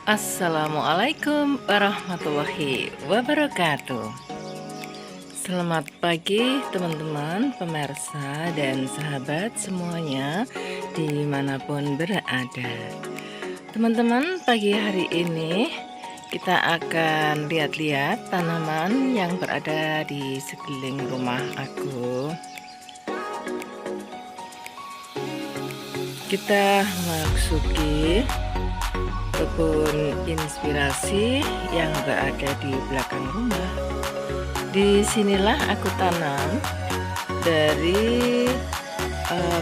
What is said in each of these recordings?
Assalamualaikum warahmatullahi wabarakatuh. Selamat pagi teman-teman pemirsa dan sahabat semuanya dimanapun berada. Teman-teman, pagi hari ini kita akan lihat-lihat tanaman yang berada di sekeliling rumah aku. Kita memasuki kebun inspirasi yang berada di belakang rumah. Disinilah aku tanam dari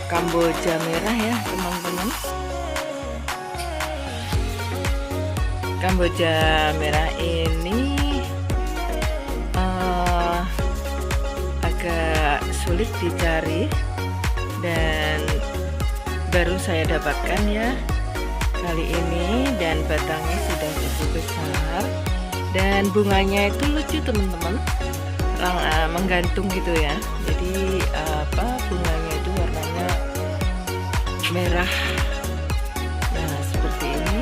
Kamboja merah ya teman-teman. Kamboja merah ini agak sulit dicari dan baru saya dapatkan ya kali ini, dan batangnya sudah cukup besar dan bunganya itu lucu teman-teman, menggantung gitu ya. Jadi bunganya itu warnanya merah, nah seperti ini,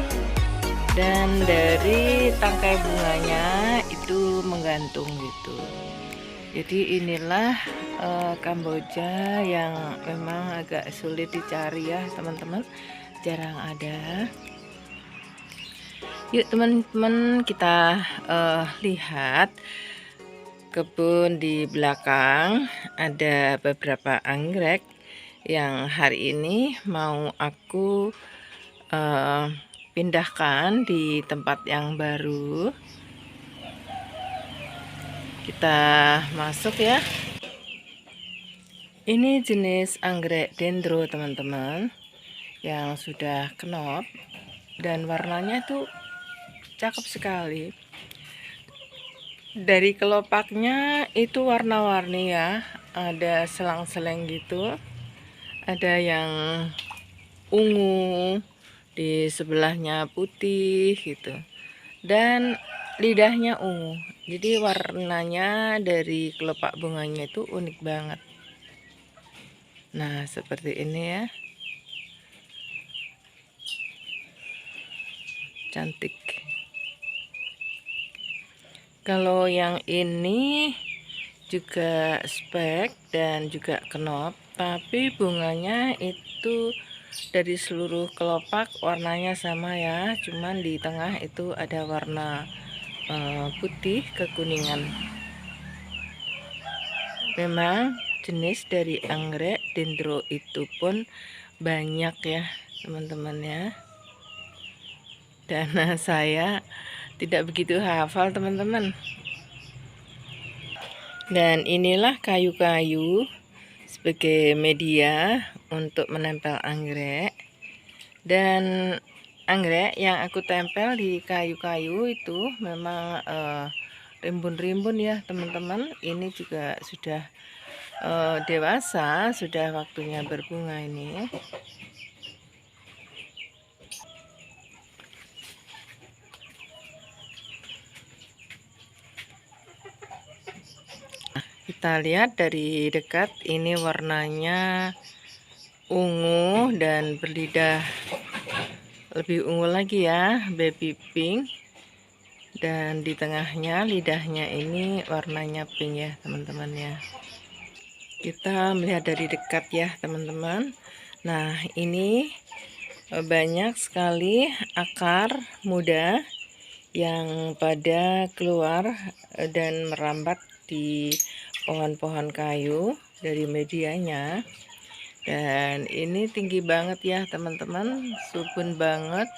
dan dari tangkai bunganya itu menggantung gitu. Jadi inilah Kamboja yang memang agak sulit dicari ya teman-teman, jarang ada. Yuk teman-teman, kita lihat kebun di belakang. Ada beberapa anggrek yang hari ini mau aku pindahkan di tempat yang baru. Kita masuk ya. Ini jenis anggrek dendro teman-teman, yang sudah kenop dan warnanya tuh cakep sekali. Dari kelopaknya itu warna-warni ya, ada selang-seleng gitu, ada yang ungu, di sebelahnya putih gitu, dan lidahnya ungu. Jadi warnanya dari kelopak bunganya itu unik banget. Nah seperti ini ya, cantik. Kalau yang ini juga spek dan juga kenop, tapi bunganya itu dari seluruh kelopak warnanya sama ya, cuman di tengah itu ada warna putih kekuningan. Memang jenis dari anggrek dendro itu pun banyak ya teman-teman ya, dan saya tidak begitu hafal teman-teman. Dan inilah kayu-kayu sebagai media untuk menempel anggrek. Dan anggrek yang aku tempel di kayu-kayu itu memang rimbun-rimbun ya teman-teman. Ini juga sudah dewasa, sudah waktunya berbunga ini. Kita lihat dari dekat, ini warnanya ungu dan berlidah lebih ungu lagi ya, baby pink. Dan di tengahnya lidahnya ini warnanya pink ya teman-teman ya. Kita melihat dari dekat ya teman-teman. Nah ini banyak sekali akar muda yang pada keluar dan merambat di pohon-pohon kayu dari medianya. Dan ini tinggi banget ya teman-teman, subur banget,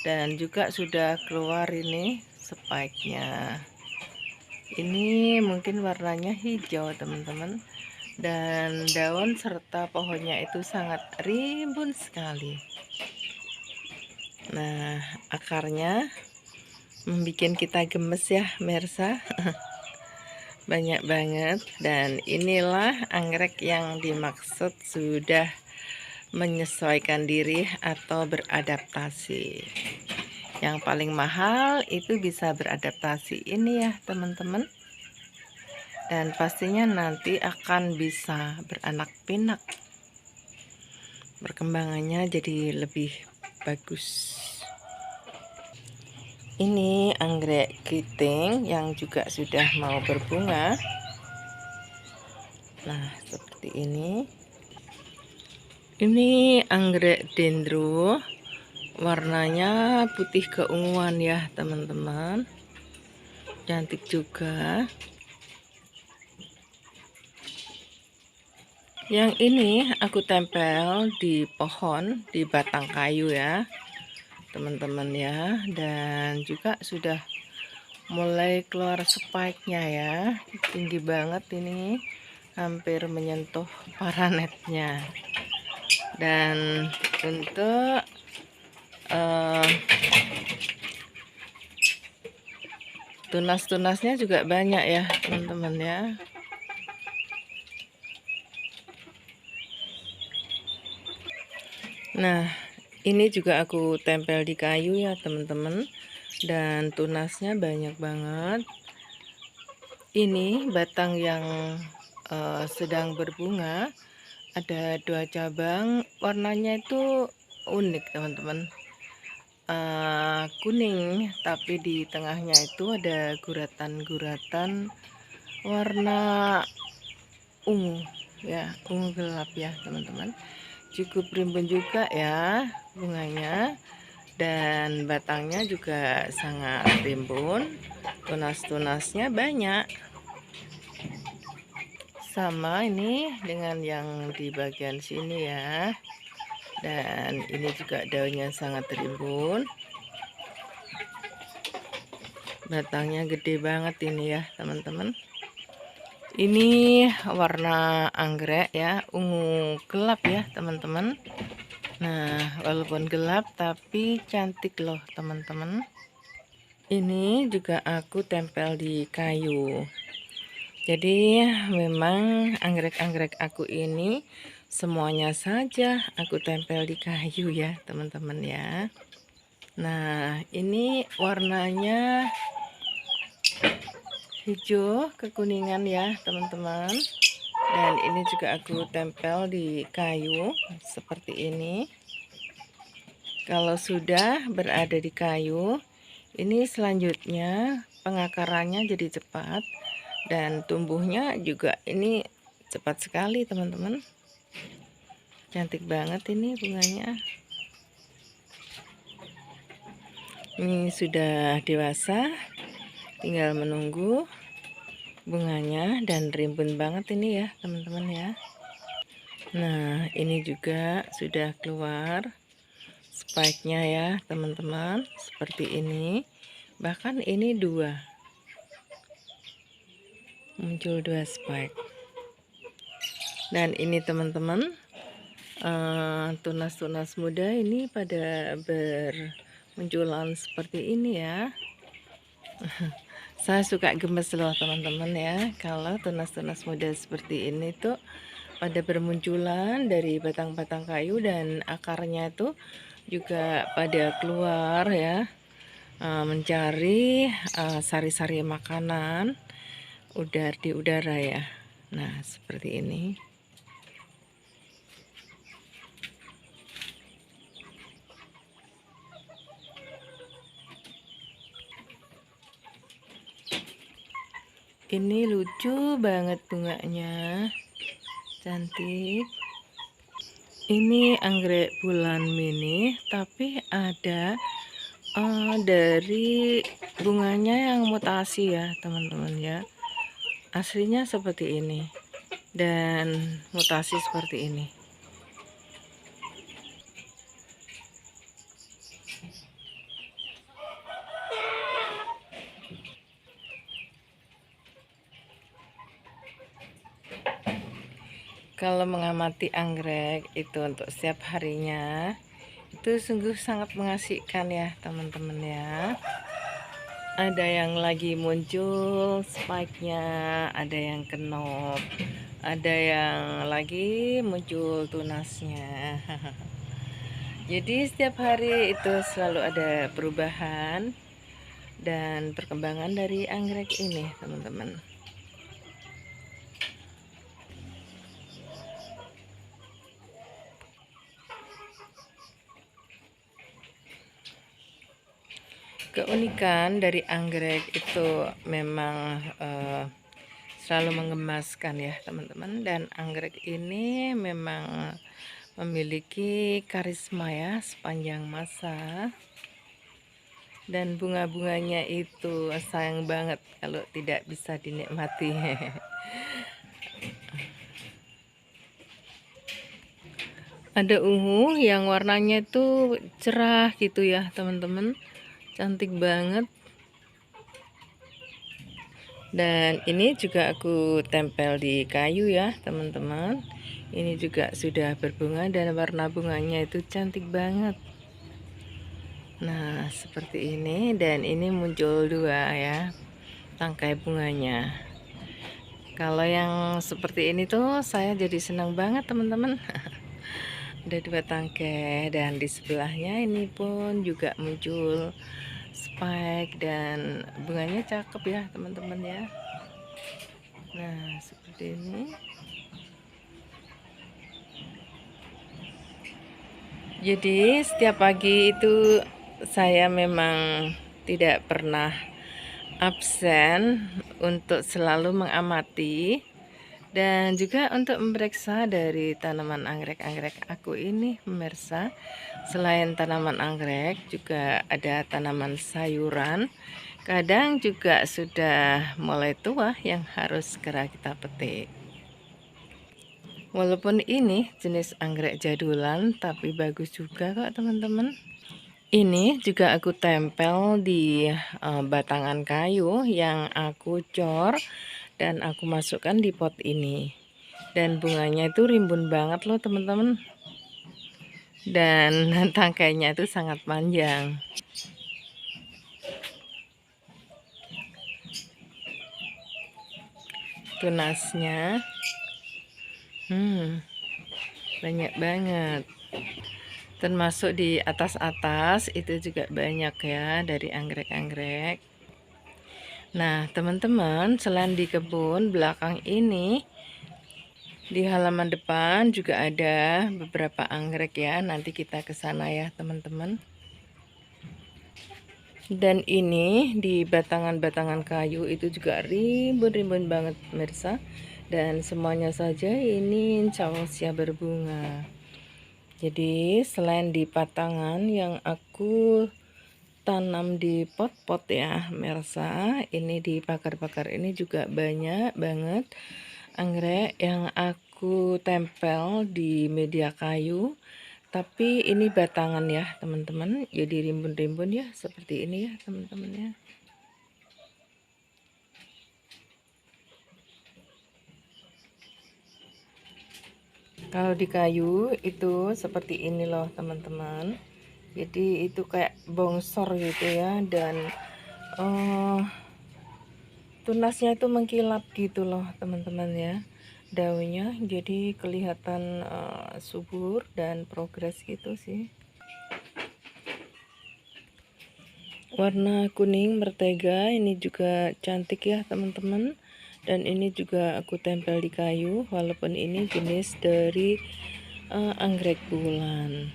dan juga sudah keluar ini spike-nya. Ini mungkin warnanya hijau teman-teman, dan daun serta pohonnya itu sangat rimbun sekali. Nah akarnya membuat kita gemes ya Mirsa. Banyak banget. Dan inilah anggrek yang dimaksud sudah menyesuaikan diri atau beradaptasi. Yang paling mahal itu bisa beradaptasi ini ya teman-teman, dan pastinya nanti akan bisa beranak pinak, perkembangannya jadi lebih bagus. Ini anggrek keriting yang juga sudah mau berbunga. Nah, seperti ini. Ini anggrek dendro, warnanya putih keunguan ya teman-teman, cantik juga. Yang ini aku tempel di pohon, di batang kayu ya teman-teman ya, dan juga sudah mulai keluar spike-nya ya, tinggi banget ini, hampir menyentuh paranetnya. Dan untuk tunas-tunasnya juga banyak ya teman-teman ya. Nah, ini juga aku tempel di kayu ya teman-teman, dan tunasnya banyak banget. Ini batang yang sedang berbunga, ada 2 cabang, warnanya itu unik teman-teman, kuning, tapi di tengahnya itu ada guratan-guratan warna ungu ya, ungu gelap ya teman-teman. Cukup rimbun juga ya bunganya, dan batangnya juga sangat rimbun, tunas-tunasnya banyak. Sama ini dengan yang di bagian sini ya, dan ini juga daunnya sangat rimbun, batangnya gede banget ini ya teman-teman. Ini warna anggrek ya, ungu gelap ya teman-teman. Nah, walaupun gelap tapi cantik loh teman-teman. Ini juga aku tempel di kayu. Jadi memang anggrek-anggrek aku ini semuanya saja aku tempel di kayu ya teman-teman ya. Nah, ini warnanya hijau kekuningan ya teman-teman, dan ini juga aku tempel di kayu seperti ini. Kalau sudah berada di kayu, ini selanjutnya pengakarannya jadi cepat, dan tumbuhnya juga ini cepat sekali teman-teman. Cantik banget ini bunganya. Ini sudah dewasa, tinggal menunggu bunganya, dan rimbun banget ini ya teman-teman ya. Nah, ini juga sudah keluar spike-nya ya teman-teman, seperti ini. Bahkan ini muncul 2 spike. Dan ini teman-teman, tunas-tunas muda ini pada bermunculan seperti ini ya. Saya suka gemes loh teman-teman ya, kalau tunas-tunas muda seperti ini tuh pada bermunculan dari batang-batang kayu, dan akarnya tuh juga pada keluar ya, mencari sari-sari makanan di udara ya. Nah, seperti ini. Ini lucu banget bunganya, cantik. Ini anggrek bulan mini, tapi ada dari bunganya yang mutasi ya teman-teman ya. Aslinya seperti ini, dan mutasi seperti ini. Kalau mengamati anggrek itu untuk setiap harinya, itu sungguh sangat mengasihkan ya teman-teman ya. Ada yang lagi muncul spike-nya, ada yang kenop, ada yang lagi muncul tunasnya. Jadi setiap hari itu selalu ada perubahan dan perkembangan dari anggrek ini teman-teman. Keunikan dari anggrek itu memang selalu menggemaskan ya teman-teman, dan anggrek ini memang memiliki karisma ya sepanjang masa, dan bunga-bunganya itu sayang banget kalau tidak bisa dinikmati. Ada ungu yang warnanya itu cerah gitu ya teman-teman, cantik banget. Dan ini juga aku tempel di kayu ya teman-teman. Ini juga sudah berbunga dan warna bunganya itu cantik banget. Nah seperti ini, dan ini muncul dua ya tangkai bunganya. Kalau yang seperti ini tuh saya jadi senang banget teman-teman. Ada dua tangkai, dan di sebelahnya ini pun juga muncul spike, dan bunganya cakep ya teman-teman ya. Nah seperti ini. Jadi setiap pagi itu saya memang tidak pernah absen untuk selalu mengamati dan juga untuk memeriksa dari tanaman anggrek-anggrek aku ini pemirsa. Selain tanaman anggrek juga ada tanaman sayuran, kadang juga sudah mulai tua yang harus segera kita petik. Walaupun ini jenis anggrek jadulan, tapi bagus juga kok teman-teman. Ini juga aku tempel di batangan kayu yang aku cor dan aku masukkan di pot ini. Dan bunganya itu rimbun banget loh teman-teman. Dan tangkainya itu sangat panjang. Tunasnya banyak banget, termasuk di atas-atas itu juga banyak ya dari anggrek-anggrek. Nah teman-teman, selain di kebun belakang ini, di halaman depan juga ada beberapa anggrek ya, nanti kita ke sana ya teman-teman. Dan ini di batangan-batangan kayu itu juga rimbun-rimbun banget pemirsa. Dan semuanya saja ini insya Allah siap berbunga. Jadi selain di batangan yang aku tanam di pot-pot ya pemirsa, ini di bakar-bakar ini juga banyak banget anggrek yang aku tempel di media kayu. Tapi ini batangan ya teman-teman, jadi rimbun-rimbun ya seperti ini ya teman-teman ya. Kalau di kayu itu seperti ini loh teman-teman, jadi itu kayak bongsor gitu ya, dan tunasnya itu mengkilap gitu loh teman-teman ya, daunnya jadi kelihatan subur dan progres gitu sih. Warna kuning mertega ini juga cantik ya teman-teman, dan ini juga aku tempel di kayu, walaupun ini jenis dari anggrek bulan.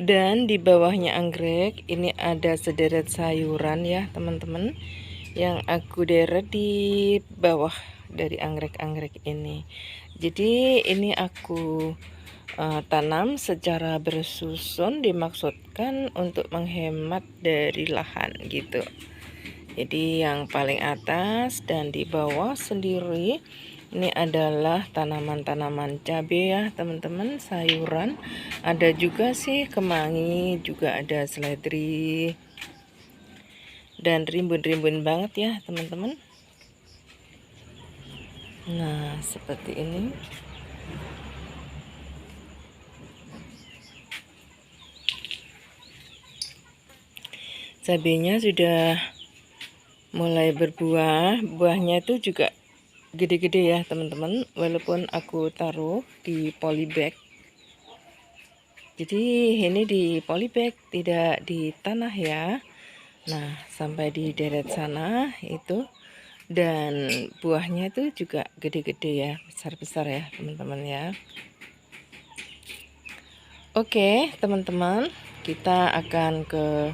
Dan di bawahnya anggrek ini ada sederet sayuran ya teman-teman, yang aku deret di bawah dari anggrek-anggrek ini. Jadi ini aku tanam secara bersusun, dimaksudkan untuk menghemat dari lahan gitu. Jadi yang paling atas dan di bawah sendiri ini adalah tanaman-tanaman cabai ya teman-teman, sayuran. Ada juga sih kemangi, juga ada seledri, dan rimbun-rimbun banget ya teman-teman. Nah seperti ini. Cabainya sudah mulai berbuah, buahnya itu juga gede-gede ya teman-teman, walaupun aku taruh di polybag. Jadi ini di polybag, tidak di tanah ya. Nah sampai di deret sana itu, dan buahnya itu juga gede-gede ya, besar-besar ya teman-teman ya. Oke, teman-teman, kita akan ke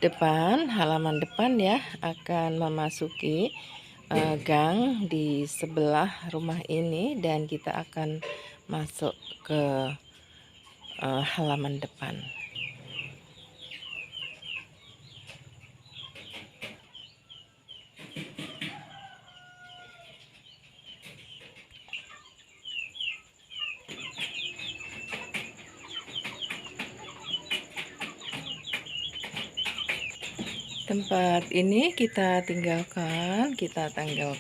depan, halaman depan ya, akan memasuki gang di sebelah rumah ini dan kita akan masuk ke halaman depan. Tempat ini kita tinggalkan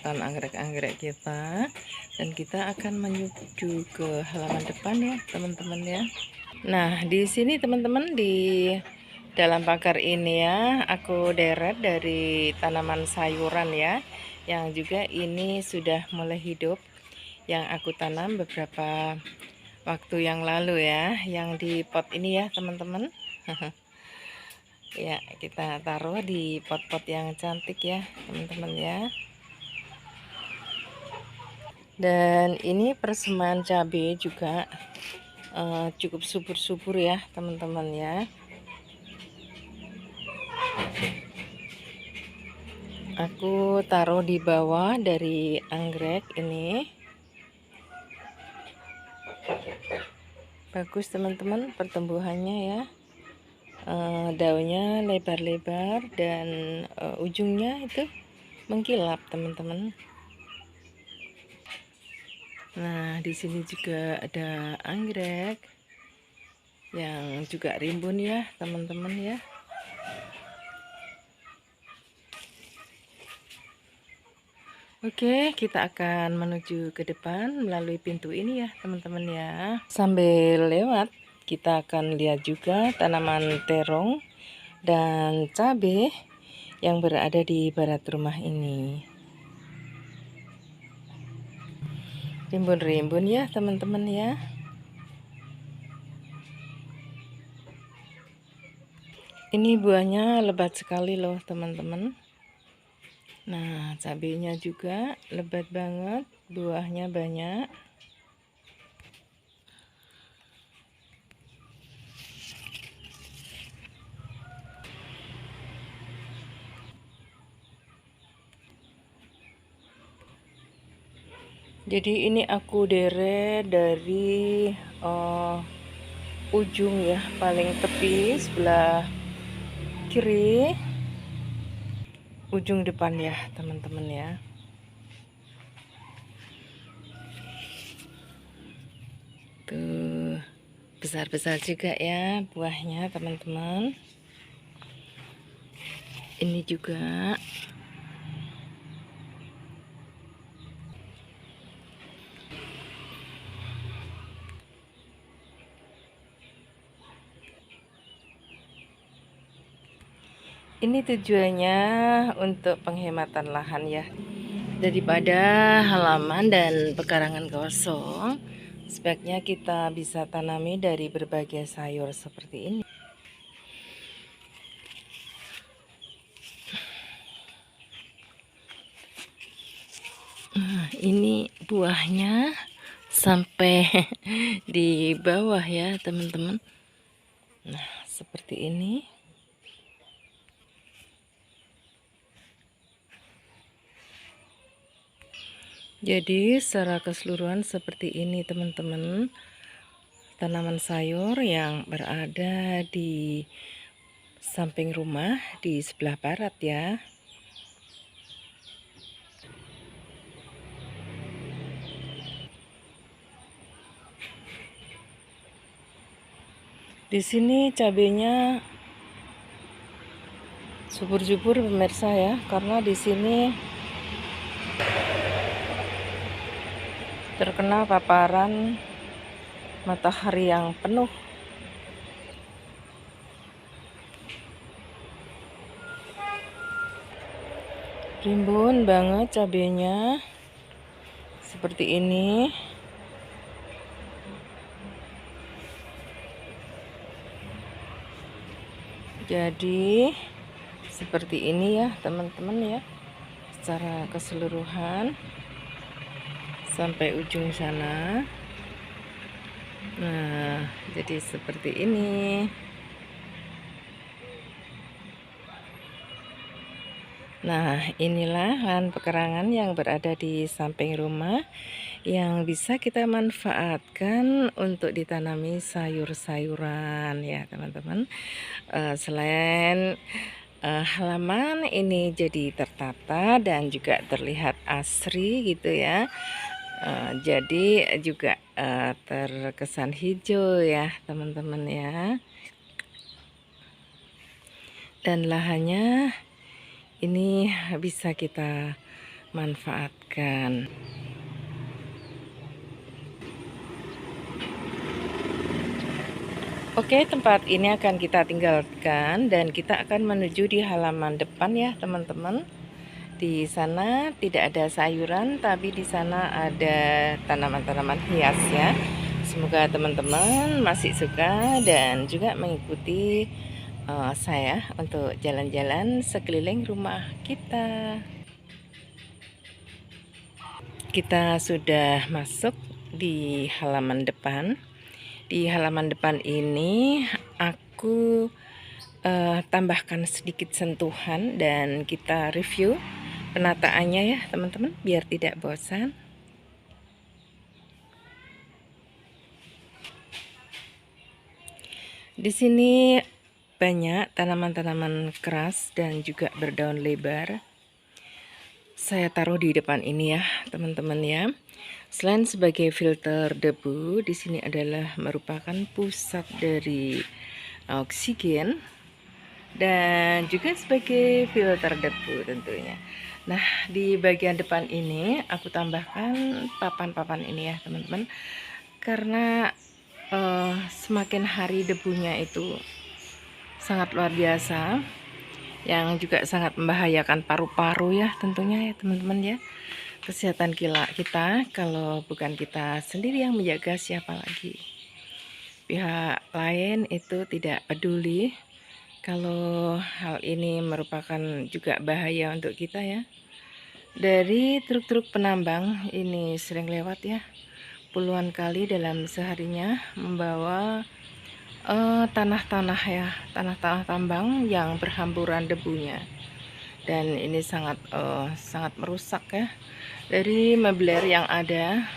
anggrek-anggrek kita, dan kita akan menuju ke halaman depan ya teman-teman ya. Nah, di sini teman-teman, di dalam pagar ini ya, aku deret dari tanaman sayuran ya, yang juga ini sudah mulai hidup, yang aku tanam beberapa waktu yang lalu ya, yang di pot ini ya teman-teman. Ya, kita taruh di pot-pot yang cantik ya teman-teman ya. Dan ini persemaian cabai juga cukup subur-subur ya teman-teman ya. Aku taruh di bawah dari anggrek ini. Bagus teman-teman pertumbuhannya ya. Daunnya lebar-lebar dan ujungnya itu mengkilap teman-teman. Nah, di sini juga ada anggrek yang juga rimbun ya teman-teman ya. Oke, kita akan menuju ke depan melalui pintu ini ya teman-teman ya. Sambil lewat, kita akan lihat juga tanaman terong dan cabai yang berada di barat rumah ini. Rimbun-rimbun ya teman-teman ya. Ini buahnya lebat sekali loh teman-teman. Nah, cabenya juga lebat banget, buahnya banyak. Jadi ini aku deret dari ujung ya, paling tepi sebelah kiri, ujung depan ya teman-teman ya. Tuh, besar-besar juga ya buahnya teman-teman. Ini juga ini tujuannya untuk penghematan lahan ya, daripada halaman dan pekarangan kosong, sebaiknya kita bisa tanami dari berbagai sayur seperti ini. Nah, ini buahnya sampai di bawah ya teman-teman. Nah, seperti ini. Jadi secara keseluruhan seperti ini teman-teman, tanaman sayur yang berada di samping rumah di sebelah barat ya. Di sini cabenya subur-subur pemirsa ya, karena di sini terkena paparan matahari yang penuh. Rimbun banget cabenya seperti ini. Jadi seperti ini ya teman-teman ya, secara keseluruhan sampai ujung sana. Nah, Jadi seperti ini. Nah, inilah lahan pekarangan yang berada di samping rumah yang bisa kita manfaatkan untuk ditanami sayur-sayuran ya teman-teman. Selain halaman ini jadi tertata dan juga terlihat asri gitu ya. Jadi juga terkesan hijau ya teman-teman ya. Dan lahannya ini bisa kita manfaatkan. Oke, tempat ini akan kita tinggalkan dan kita akan menuju di halaman depan ya teman-teman. Di sana tidak ada sayuran, tapi di sana ada tanaman-tanaman hias ya. Semoga teman-teman masih suka dan juga mengikuti saya untuk jalan-jalan sekeliling rumah kita. Kita sudah masuk di halaman depan. Di halaman depan ini aku tambahkan sedikit sentuhan dan kita review penataannya ya teman-teman biar tidak bosan. Di sini banyak tanaman-tanaman keras dan juga berdaun lebar. Saya taruh di depan ini ya teman-teman ya. Selain sebagai filter debu, di sini adalah merupakan pusat dari oksigen dan juga sebagai filter debu tentunya. Nah, di bagian depan ini aku tambahkan papan-papan ini ya teman-teman, karena semakin hari debunya itu sangat luar biasa, yang juga sangat membahayakan paru-paru ya tentunya ya teman-teman ya. Kesehatan kita kalau bukan kita sendiri yang menjaga, siapa lagi? Pihak lain itu tidak peduli kalau hal ini merupakan juga bahaya untuk kita ya. Dari truk-truk penambang ini sering lewat ya, puluhan kali dalam seharinya membawa tanah-tanah ya, tanah-tanah tambang yang berhamburan debunya. Dan ini sangat merusak ya. Dari meubilir yang ada,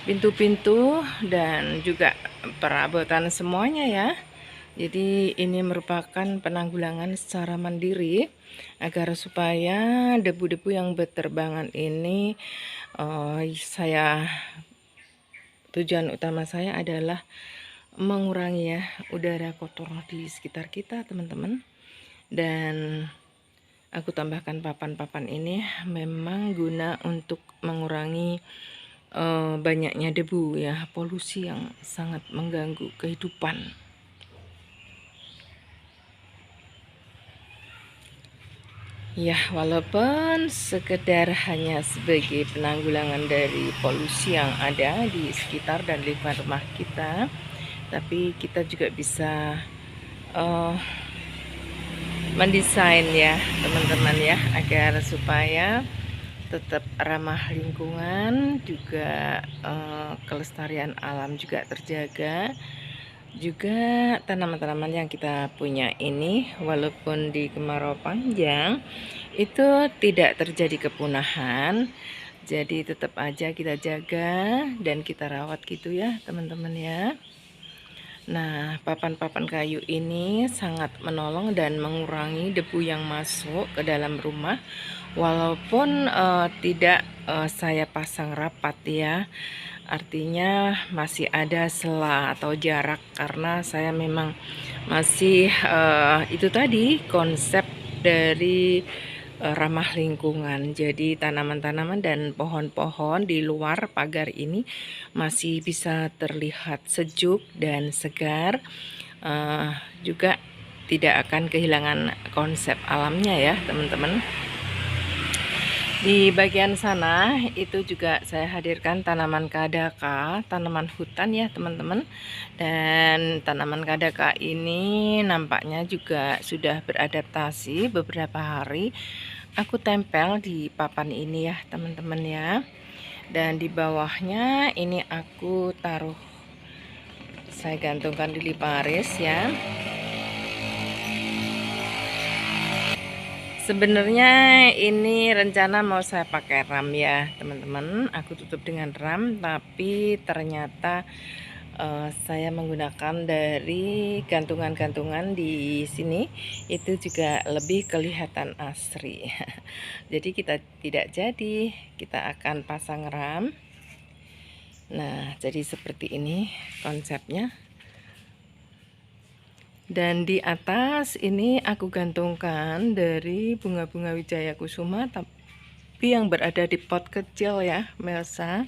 pintu-pintu dan juga perabotan semuanya ya. Jadi ini merupakan penanggulangan secara mandiri agar supaya debu-debu yang berterbangan ini tujuan utama saya adalah mengurangi ya udara kotor di sekitar kita teman-teman. Dan aku tambahkan papan-papan ini memang guna untuk mengurangi banyaknya debu ya, polusi yang sangat mengganggu kehidupan. Ya, walaupun sekedar hanya sebagai penanggulangan dari polusi yang ada di sekitar dan lingkungan rumah kita, tapi kita juga bisa mendesain ya teman-teman ya, agar supaya tetap ramah lingkungan, juga kelestarian alam juga terjaga. Juga tanaman-tanaman yang kita punya ini walaupun di kemarau panjang itu tidak terjadi kepunahan, jadi tetap aja kita jaga dan kita rawat gitu ya teman-teman ya. Nah, papan-papan kayu ini sangat menolong dan mengurangi debu yang masuk ke dalam rumah, walaupun tidak saya pasang rapat ya. Artinya masih ada sela atau jarak, karena saya memang masih itu tadi konsep dari ramah lingkungan. Jadi tanaman-tanaman dan pohon-pohon di luar pagar ini masih bisa terlihat sejuk dan segar, juga tidak akan kehilangan konsep alamnya ya teman-teman. Di bagian sana itu juga saya hadirkan tanaman kadaka, tanaman hutan ya teman-teman. Dan tanaman kadaka ini nampaknya juga sudah beradaptasi beberapa hari. Aku tempel di papan ini ya teman-teman ya. Dan di bawahnya ini aku taruh saya gantungkan di liparis ya. Sebenarnya ini rencana mau saya pakai ram ya teman-teman, aku tutup dengan ram, tapi ternyata saya menggunakan dari gantungan-gantungan di sini, itu juga lebih kelihatan asri. Jadi kita tidak jadi, kita akan pasang ram. Nah, jadi seperti ini konsepnya. Dan di atas ini aku gantungkan dari bunga-bunga Wijaya Kusuma, tapi yang berada di pot kecil ya, Melsa.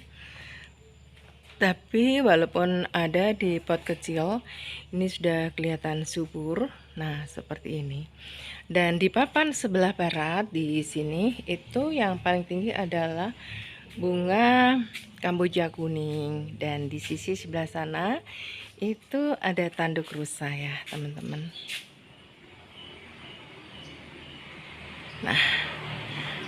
Tapi walaupun ada di pot kecil, ini sudah kelihatan subur. Nah, seperti ini. Dan di papan sebelah barat di sini itu yang paling tinggi adalah bunga Kamboja kuning, dan di sisi sebelah sana itu ada tanduk rusa ya teman-teman. Nah,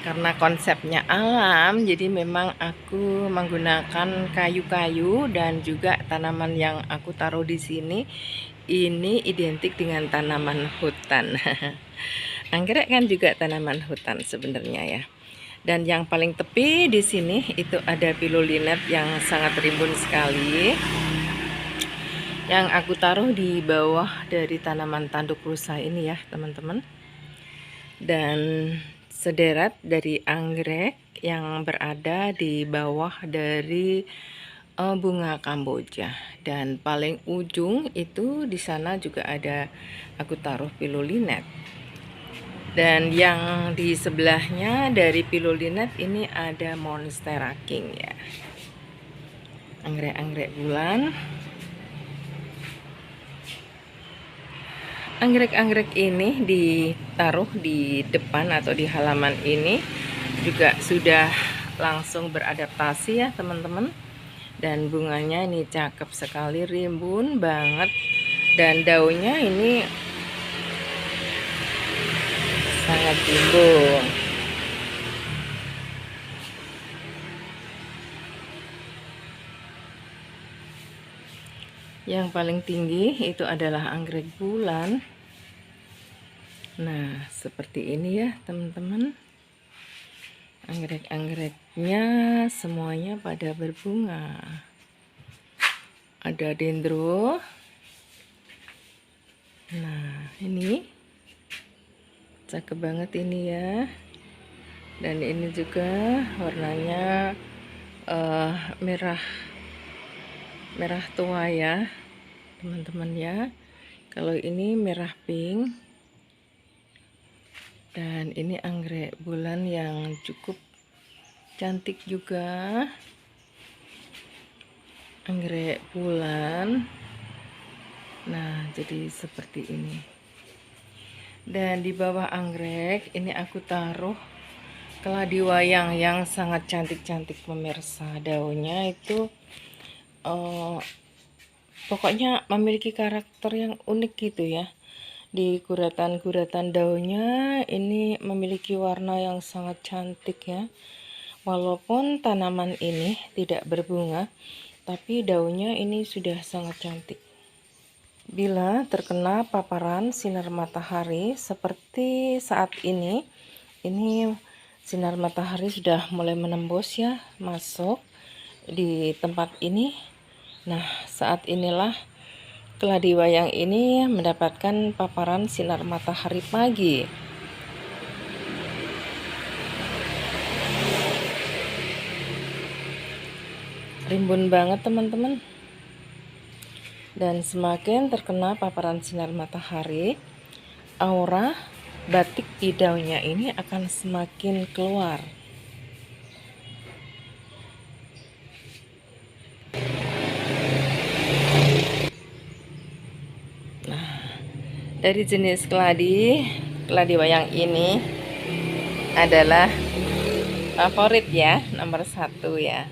karena konsepnya alam, jadi memang aku menggunakan kayu-kayu dan juga tanaman yang aku taruh di sini ini identik dengan tanaman hutan. Anggrek kan juga tanaman hutan sebenarnya ya. Dan yang paling tepi di sini itu ada pilulinet yang sangat rimbun sekali, yang aku taruh di bawah dari tanaman tanduk rusa ini ya teman-teman. Dan sederet dari anggrek yang berada di bawah dari bunga Kamboja. Dan paling ujung itu di sana juga ada aku taruh pilulinet. Dan yang di sebelahnya dari pilulinet ini ada monstera king ya, anggrek-anggrek bulan. Anggrek-anggrek ini ditaruh di depan atau di halaman ini juga sudah langsung beradaptasi ya teman-teman. Dan bunganya ini cakep sekali, rimbun banget, dan daunnya ini sangat rimbun. Yang paling tinggi itu adalah anggrek bulan. Nah, seperti ini ya teman-teman. Anggrek-anggreknya semuanya pada berbunga. Ada dendro. Nah, ini cakep banget ini ya. Dan ini juga warnanya merah tua ya teman-teman ya. Kalau ini merah pink. Dan ini anggrek bulan yang cukup cantik juga. Anggrek bulan. Nah, jadi seperti ini. Dan di bawah anggrek ini aku taruh keladi wayang yang sangat cantik-cantik pemirsa. Daunnya itu pokoknya memiliki karakter yang unik gitu ya. Di guratan-guratan daunnya ini memiliki warna yang sangat cantik ya. Walaupun tanaman ini tidak berbunga, tapi daunnya ini sudah sangat cantik. Bila terkena paparan sinar matahari seperti saat ini sinar matahari sudah mulai menembus ya, masuk di tempat ini. Nah, saat inilah keladi wayang ini mendapatkan paparan sinar matahari pagi. Rimbun banget teman-teman. Dan semakin terkena paparan sinar matahari, aura batik di daunnya ini akan semakin keluar. Dari jenis keladi wayang ini adalah favorit ya, nomor 1 ya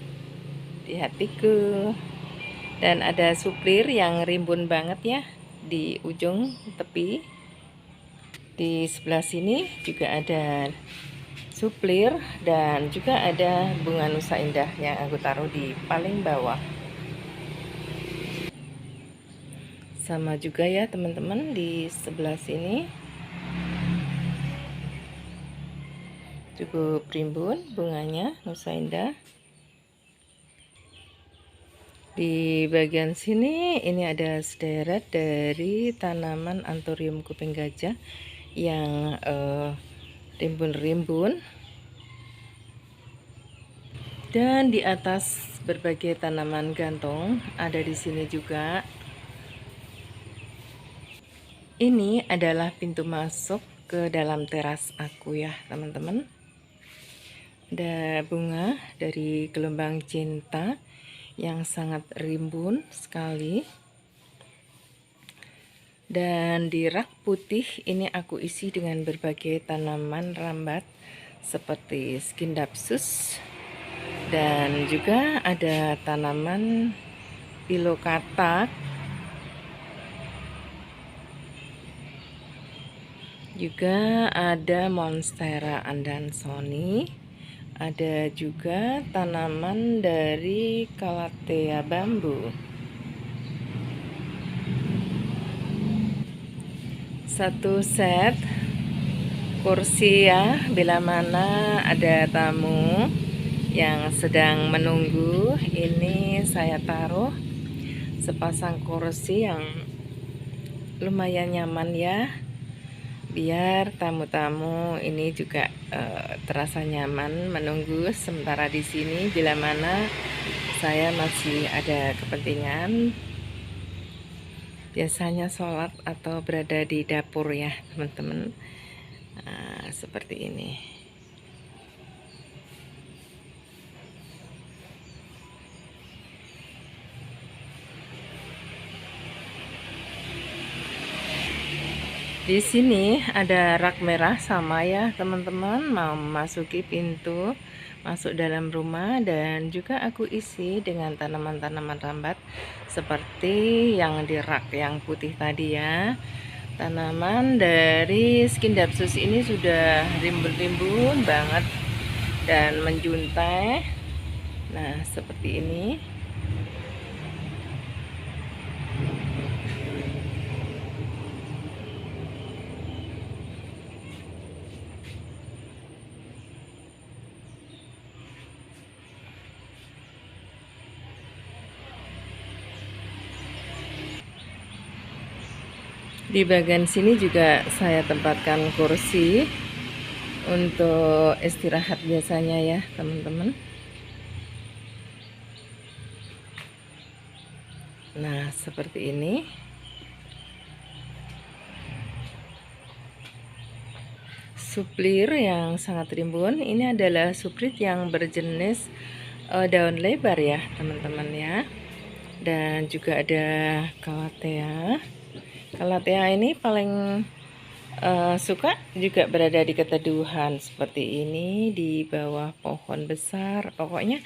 di hatiku. Dan ada suplir yang rimbun banget ya di ujung tepi. Di sebelah sini juga ada suplir, dan juga ada bunga nusa indah yang aku taruh di paling bawah. Sama juga ya teman-teman, di sebelah sini cukup rimbun bunganya, Nusa Indah. Di bagian sini ini ada sederet dari tanaman anthurium kuping gajah yang rimbun-rimbun. Dan di atas berbagai tanaman gantung ada di sini juga. Ini adalah pintu masuk ke dalam teras aku ya teman-teman. Ada bunga dari gelombang cinta yang sangat rimbun sekali. Dan di rak putih ini aku isi dengan berbagai tanaman rambat seperti Scindapsus, dan juga ada tanaman pilokatak, juga ada Monstera Andansoni, ada juga tanaman dari Calathea bambu. Satu set kursi ya, bila mana ada tamu yang sedang menunggu. Ini saya taruh sepasang kursi yang lumayan nyaman ya, biar tamu-tamu ini juga terasa nyaman menunggu sementara di sini bila mana saya masih ada kepentingan, biasanya sholat atau berada di dapur ya teman-teman. Seperti ini. Di sini ada rak merah sama ya teman-teman, mau memasuki pintu masuk dalam rumah, dan juga aku isi dengan tanaman-tanaman rambat seperti yang di rak yang putih tadi ya. Tanaman dari Scindapsus ini sudah rimbun-rimbun banget dan menjuntai. Nah, seperti ini. Di bagian sini juga saya tempatkan kursi untuk istirahat biasanya ya teman-teman. Nah, seperti ini. Suplir yang sangat rimbun, ini adalah suplir yang berjenis daun lebar ya teman-teman ya. Dan juga ada Calathea. Calathea ini paling suka juga berada di keteduhan seperti ini, di bawah pohon besar, pokoknya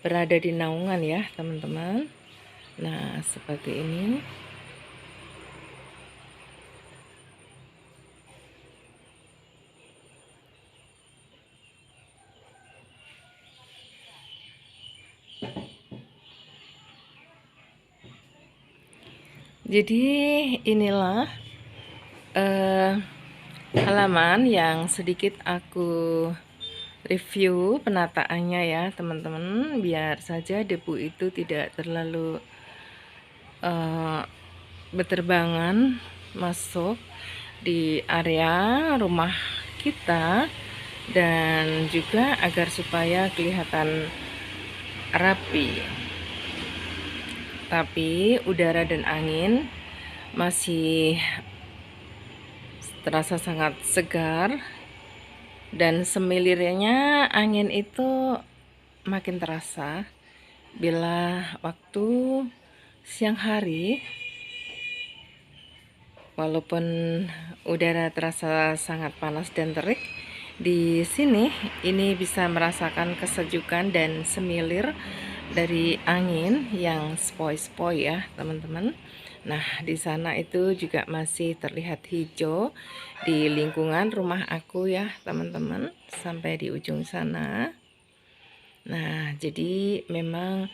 berada di naungan ya teman-teman. Nah, seperti ini. Jadi inilah halaman yang sedikit aku review penataannya ya teman-teman, biar saja debu itu tidak terlalu berterbangan masuk di area rumah kita, dan juga agar supaya kelihatan rapi. Tapi udara dan angin masih terasa sangat segar, dan semilirnya angin itu makin terasa bila waktu siang hari. Walaupun udara terasa sangat panas dan terik, di sini ini bisa merasakan kesejukan dan semilir dari angin yang sepoi-sepoi ya teman-teman. Nah, di sana itu juga masih terlihat hijau di lingkungan rumah aku ya teman-teman, sampai di ujung sana. Nah, jadi memang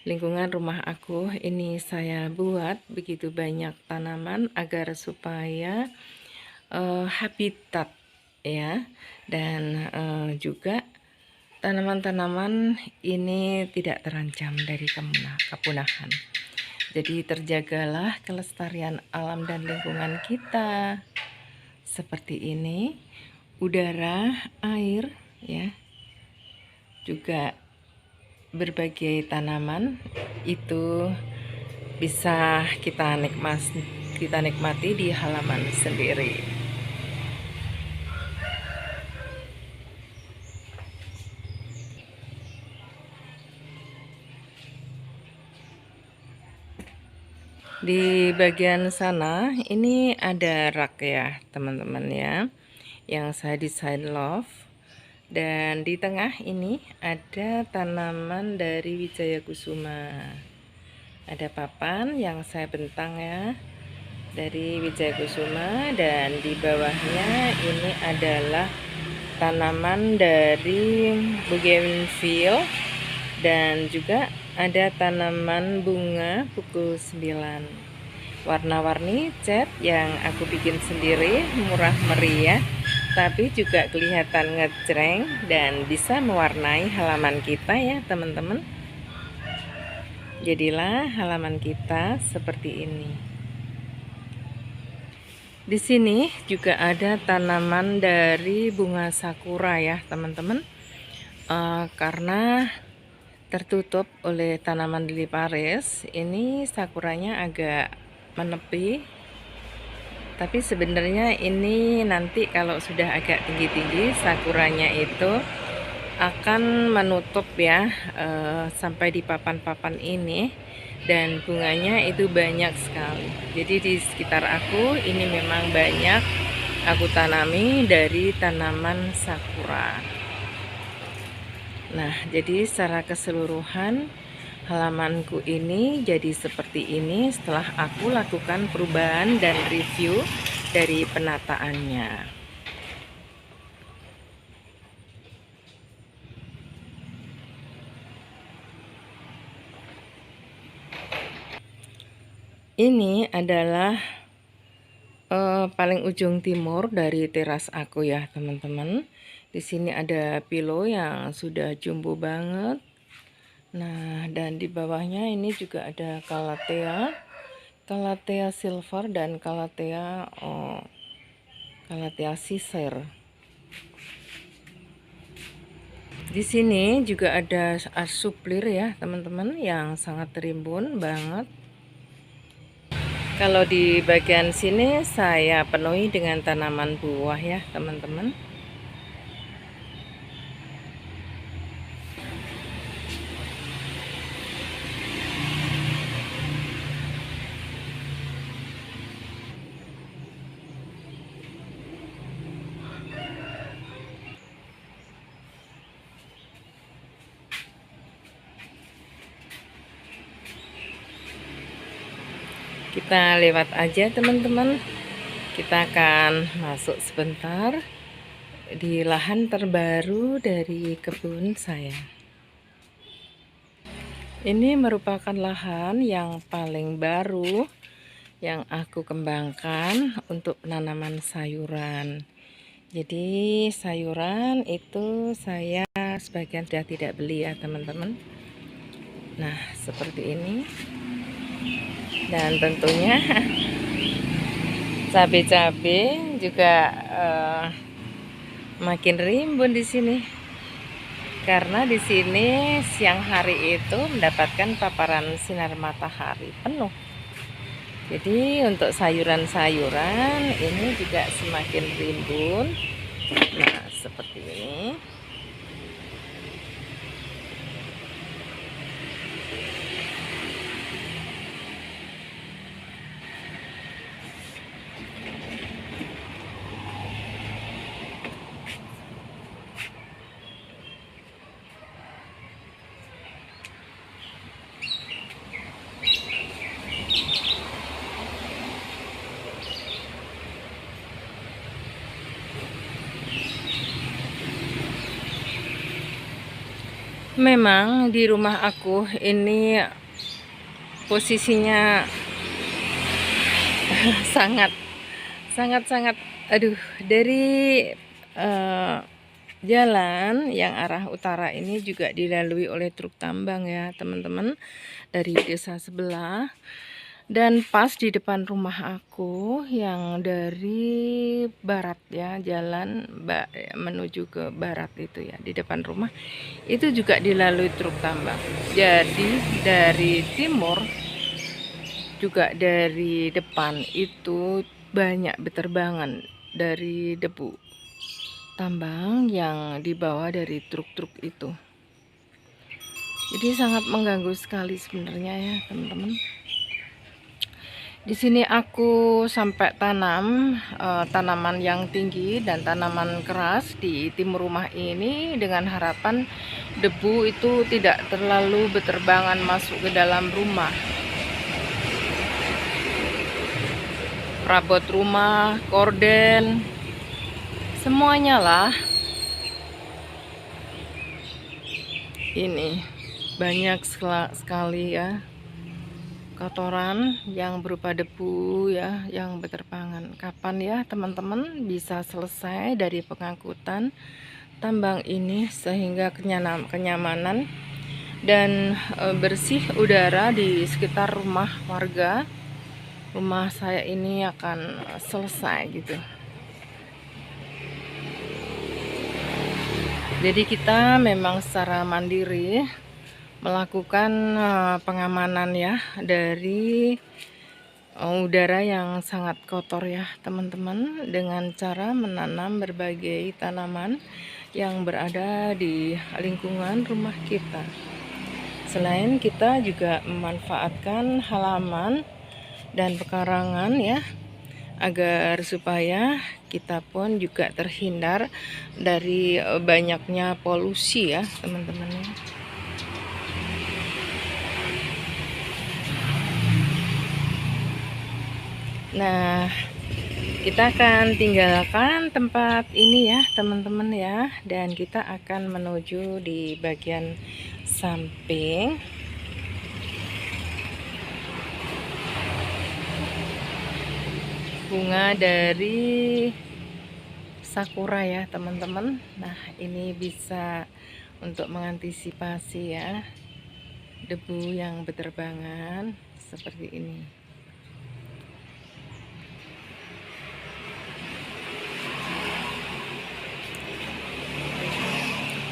lingkungan rumah aku ini saya buat begitu banyak tanaman agar supaya habitat ya, dan juga tanaman-tanaman ini tidak terancam dari kepunahan. Jadi terjagalah kelestarian alam dan lingkungan kita seperti ini, udara, air ya, juga berbagai tanaman itu bisa kita nikmati di halaman sendiri. Di bagian sana ini ada rak ya teman-teman ya, yang saya desain love. Dan di tengah ini ada tanaman dari Wijaya Kusuma. Ada papan yang saya bentang ya dari Wijaya Kusuma, dan di bawahnya ini adalah tanaman dari bougainville, dan juga ada tanaman bunga pukul 9. Warna-warni cat yang aku bikin sendiri, murah meriah, tapi juga kelihatan ngejreng dan bisa mewarnai halaman kita ya teman-teman. Jadilah halaman kita seperti ini. Di sini juga ada tanaman dari bunga sakura ya teman-teman, karena tertutup oleh tanaman lili Paris, ini sakuranya agak menepi. Tapi sebenarnya ini nanti kalau sudah agak tinggi-tinggi, sakuranya itu akan menutup ya, sampai di papan-papan ini, dan bunganya itu banyak sekali. Jadi di sekitar aku ini memang banyak aku tanami dari tanaman sakura. Nah, jadi secara keseluruhan halamanku ini jadi seperti ini setelah aku lakukan perubahan dan review dari penataannya. Ini adalah paling ujung timur dari teras aku ya teman-teman. Di sini ada pilo yang sudah jumbo banget. Nah, dan di bawahnya ini juga ada Calathea silver dan Calathea Caesar. Di sini juga ada arsuplir ya teman-teman, yang sangat rimbun banget. Kalau di bagian sini saya penuhi dengan tanaman buah ya teman-teman. Kita lewat aja teman-teman. Kita akan masuk sebentar di lahan terbaru dari kebun saya. Ini merupakan lahan yang paling baru yang aku kembangkan untuk penanaman sayuran. Jadi sayuran itu saya sebagian sudah tidak beli ya teman-teman. Nah, seperti ini. Dan tentunya cabai-cabai juga makin rimbun di sini, karena di sini siang hari itu mendapatkan paparan sinar matahari penuh. Jadi untuk sayuran-sayuran ini juga semakin rimbun. Nah, seperti ini. Memang di rumah aku ini posisinya sangat sangat aduh, dari eh, jalan yang arah utara ini juga dilalui oleh truk tambang ya teman-teman, dari desa sebelah. Dan pas di depan rumah aku yang dari barat ya, jalan menuju ke barat itu ya, di depan rumah itu juga dilalui truk tambang. Jadi dari timur juga, dari depan itu banyak beterbangan dari debu tambang yang dibawa dari truk-truk itu. Jadi sangat mengganggu sekali sebenarnya ya teman-teman. Di sini aku sampai tanam tanaman yang tinggi dan tanaman keras di timur rumah ini dengan harapan debu itu tidak terlalu beterbangan masuk ke dalam rumah. Perabot rumah, korden, semuanya lah. Ini banyak sekali ya kotoran yang berupa debu ya, yang beterbangan. Kapan ya teman-teman bisa selesai dari pengangkutan tambang ini sehingga kenyamanan dan bersih udara di sekitar rumah warga, rumah saya ini akan selesai gitu. Jadi kita memang secara mandiri melakukan pengamanan ya dari udara yang sangat kotor ya teman-teman, dengan cara menanam berbagai tanaman yang berada di lingkungan rumah kita. Selain kita juga memanfaatkan halaman dan pekarangan ya, agar supaya kita pun juga terhindar dari banyaknya polusi ya teman-teman. Nah, kita akan tinggalkan tempat ini ya teman-teman ya, dan kita akan menuju di bagian samping. Bunga dari sakura ya teman-teman. Nah, ini bisa untuk mengantisipasi ya debu yang beterbangan seperti ini.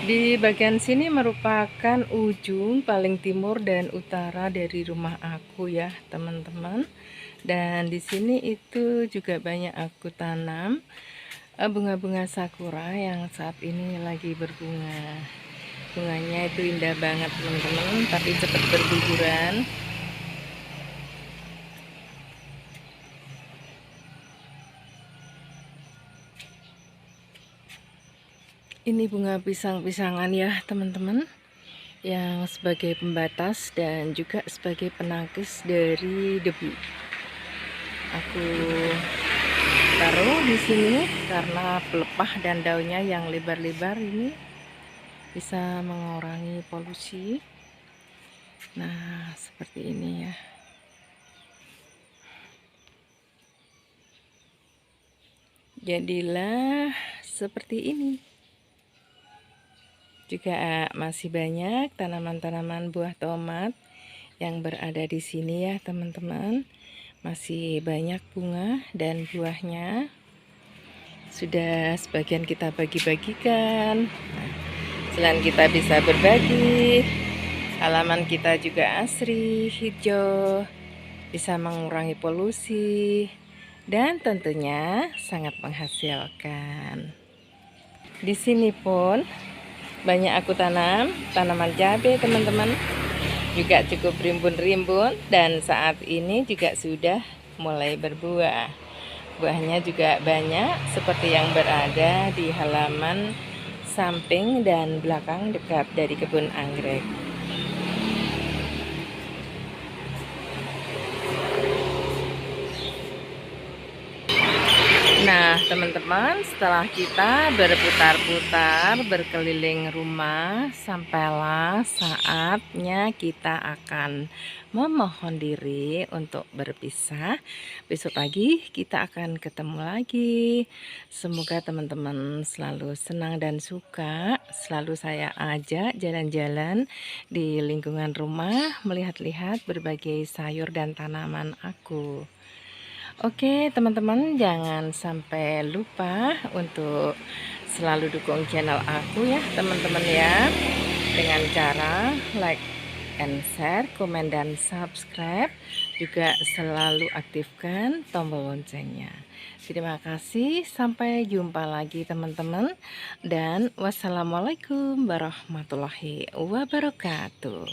Di bagian sini merupakan ujung paling timur dan utara dari rumah aku ya teman-teman. Dan di sini itu juga banyak aku tanam bunga-bunga sakura yang saat ini lagi berbunga. Bunganya itu indah banget teman-teman, tapi cepat berguguran. Ini bunga pisang-pisangan ya teman-teman, yang sebagai pembatas dan juga sebagai penangkis dari debu. Aku taruh di sini karena pelepah dan daunnya yang lebar-lebar ini bisa mengurangi polusi. Nah, seperti ini ya. Jadilah seperti ini. Juga masih banyak tanaman-tanaman buah tomat yang berada di sini ya teman-teman. Masih banyak bunga dan buahnya. Sudah sebagian kita bagi-bagikan. Nah, selain kita bisa berbagi, halaman kita juga asri, hijau, bisa mengurangi polusi, dan tentunya sangat menghasilkan. Di sini pun banyak aku tanam tanaman cabai teman-teman, juga cukup rimbun-rimbun, dan saat ini juga sudah mulai berbuah. Buahnya juga banyak seperti yang berada di halaman samping dan belakang dekat dari kebun anggrek. Nah, Nah, teman-teman, setelah kita berputar-putar berkeliling rumah, sampailah saatnya kita akan memohon diri untuk berpisah. Besok pagi kita akan ketemu lagi. Semoga teman-teman selalu senang dan suka. Selalu saya ajak jalan-jalan di lingkungan rumah, melihat-lihat berbagai sayur dan tanaman aku. Oke, teman-teman, jangan sampai lupa untuk selalu dukung channel aku ya, teman-teman ya, dengan cara like and share, komen dan subscribe, juga selalu aktifkan tombol loncengnya. Terima kasih, sampai jumpa lagi teman-teman, dan wassalamualaikum warahmatullahi wabarakatuh.